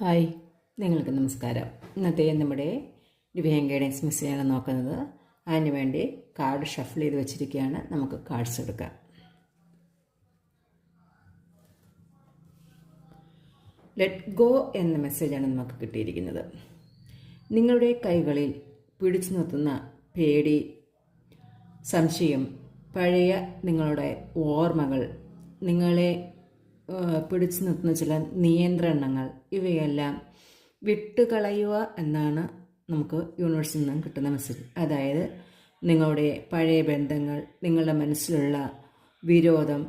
Hi, നിങ്ങൾക്ക് നമസ്കാരം. ഇന്നത്തെ നമ്മുടെ ഡിവൈൻ ഗൈഡൻസ് മെസ്സേജാണ് നോക്കുന്നത്. അതിന് വേണ്ടി കാർഡ് ഷഫിൾ ചെയ്ത് വെച്ചിരിക്കുകയാണ്. നമുക്ക് കാർഡ്സ് എടുക്കാം. ലെറ്റ് ഗോ എന്ന മെസ്സേജാണ് നമുക്ക് കിട്ടിയിരിക്കുന്നത്. നിങ്ങളുടെ കൈകളിൽ പിടിച്ചു നിർത്തുന്ന പേടി, സംശയം, പഴയ നിങ്ങളുടെ ഓർമ്മകൾ, നിങ്ങളെ പിടിച്ചു നിർത്തുന്ന ചില നിയന്ത്രണങ്ങൾ, ഇവയെല്ലാം വിട്ടുകളയുക എന്നാണ് നമുക്ക് യൂണിവേഴ്സിൽ നിന്നും കിട്ടുന്ന മെസ്സേജ്. അതായത് നിങ്ങളുടെ പഴയ ബന്ധങ്ങൾ, നിങ്ങളുടെ മനസ്സിലുള്ള വിരോധം,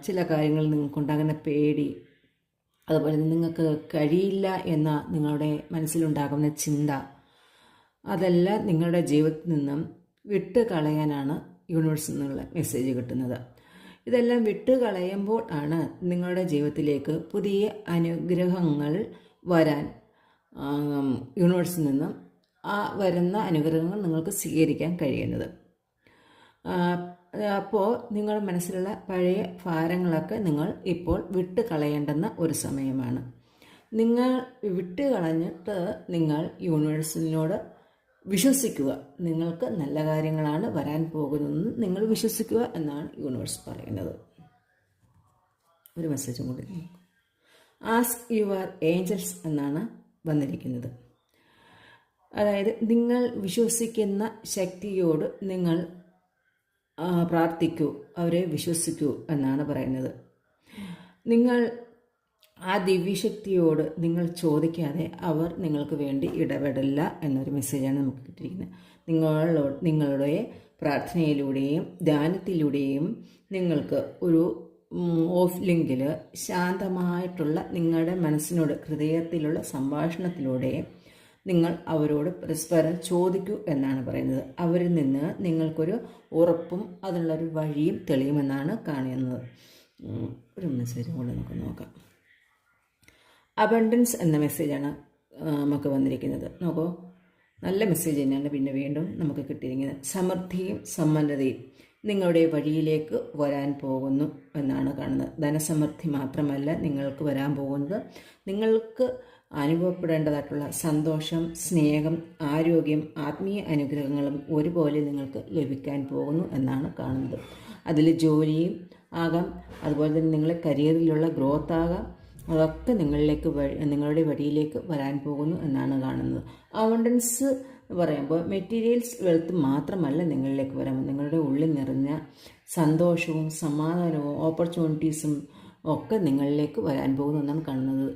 ചില കാര്യങ്ങളിൽ നിങ്ങൾക്കുണ്ടാകുന്ന പേടി, അതുപോലെ നിങ്ങൾക്ക് കഴിയില്ല എന്ന നിങ്ങളുടെ മനസ്സിലുണ്ടാകുന്ന ചിന്ത, അതെല്ലാം നിങ്ങളുടെ ജീവിതത്തിൽ നിന്നും വിട്ട് കളയാനാണ് യൂണിവേഴ്സിൽ നിന്നുള്ള മെസ്സേജ് കിട്ടുന്നത്. ഇതെല്ലാം വിട്ടുകളയുമ്പോൾ ആണ് നിങ്ങളുടെ ജീവിതത്തിലേക്ക് പുതിയ അനുഗ്രഹങ്ങൾ വരാൻ യൂണിവേഴ്സിൽ നിന്നും വരുന്ന അനുഗ്രഹങ്ങൾ നിങ്ങൾക്ക് സ്വീകരിക്കാൻ കഴിയുന്നത്. അപ്പോൾ നിങ്ങളുടെ മനസ്സിലുള്ള പഴയ ഭാരങ്ങളൊക്കെ നിങ്ങൾ ഇപ്പോൾ വിട്ടുകളയേണ്ടുന്ന ഒരു സമയമാണ്. നിങ്ങൾ വിട്ടുകളഞ്ഞിട്ട് നിങ്ങൾ യൂണിവേഴ്സിനോട് വിശ്വസിക്കുക. നിങ്ങൾക്ക് നല്ല കാര്യങ്ങളാണ് വരാൻ പോകുന്നതെന്ന് നിങ്ങൾ വിശ്വസിക്കുക എന്നാണ് യൂണിവേഴ്സ് പറയുന്നത്. ഒരു മെസ്സേജും കൂടി, ആസ്ക് യുവർ ഏഞ്ചൽസ് എന്നാണ് വന്നിരിക്കുന്നത്. അതായത് നിങ്ങൾ വിശ്വസിക്കുന്ന ശക്തിയോട് നിങ്ങൾ പ്രാർത്ഥിക്കൂ, അവരെ വിശ്വസിക്കൂ എന്നാണ് പറയുന്നത്. നിങ്ങൾ ആ ദിവ്യശക്തിയോട് നിങ്ങൾ ചോദിക്കാതെ അവർ നിങ്ങൾക്ക് വേണ്ടി ഇടപെടില്ല എന്നൊരു മെസ്സേജാണ് നമുക്ക് കിട്ടിയിരിക്കുന്നത്. നിങ്ങളുടെ പ്രാർത്ഥനയിലൂടെയും ധ്യാനത്തിലൂടെയും നിങ്ങൾക്ക് ഒരു ഓഫ് ലിങ്കിൽ ശാന്തമായിട്ടുള്ള നിങ്ങളുടെ മനസ്സിനോട് ഹൃദയത്തിലുള്ള സംഭാഷണത്തിലൂടെ നിങ്ങൾ അവരോട് പരസ്പരം ചോദിക്കൂ എന്നാണ് പറയുന്നത്. അവരിൽ നിന്ന് നിങ്ങൾക്കൊരു ഉറപ്പും അതിനുള്ളൊരു വഴിയും തെളിയുമെന്നാണ് കാണുന്നത്. ഒരു മെസ്സേജ് കൊണ്ട് നമുക്ക് നോക്കാം. അബണ്ടൻസ് എന്ന മെസ്സേജാണ് നമുക്ക് വന്നിരിക്കുന്നത്. നോക്കൂ, നല്ല മെസ്സേജ് തന്നെയാണ് പിന്നെ വീണ്ടും നമുക്ക് കിട്ടിയിരിക്കുന്നത്. സമൃദ്ധിയും സമ്പന്നതയും നിങ്ങളുടെ വഴിയിലേക്ക് വരാൻ പോകുന്നു എന്നാണ് കാണുന്നത്. ധനസമൃദ്ധി മാത്രമല്ല നിങ്ങൾക്ക് വരാൻ പോകുന്നത്, നിങ്ങൾക്ക് അനുഭവപ്പെടേണ്ടതായിട്ടുള്ള സന്തോഷം, സ്നേഹം, ആരോഗ്യം, ആത്മീയ അനുഗ്രഹങ്ങളും ഒരുപോലെ നിങ്ങൾക്ക് ലഭിക്കാൻ പോകുന്നു എന്നാണ് കാണുന്നത്. അതിൽ ജോലിയും ആകാം, അതുപോലെ തന്നെ നിങ്ങളുടെ കരിയറിലുള്ള ഗ്രോത്ത് ആകാം, അതൊക്കെ നിങ്ങളുടെ വഴിയിലേക്ക് വരാൻ പോകുന്നു എന്നാണ് കാണുന്നത്. അബണ്ടൻസ് എന്ന് പറയുമ്പോൾ മെറ്റീരിയൽസ് വെൽത്ത് മാത്രമല്ല നിങ്ങളിലേക്ക് വരാൻ, നിങ്ങളുടെ ഉള്ളിൽ നിറഞ്ഞ സന്തോഷവും സമാധാനവും ഓപ്പർച്യൂണിറ്റീസും ഒക്കെ നിങ്ങളിലേക്ക് വരാൻ പോകുന്നു എന്നാണ് കാണുന്നത്.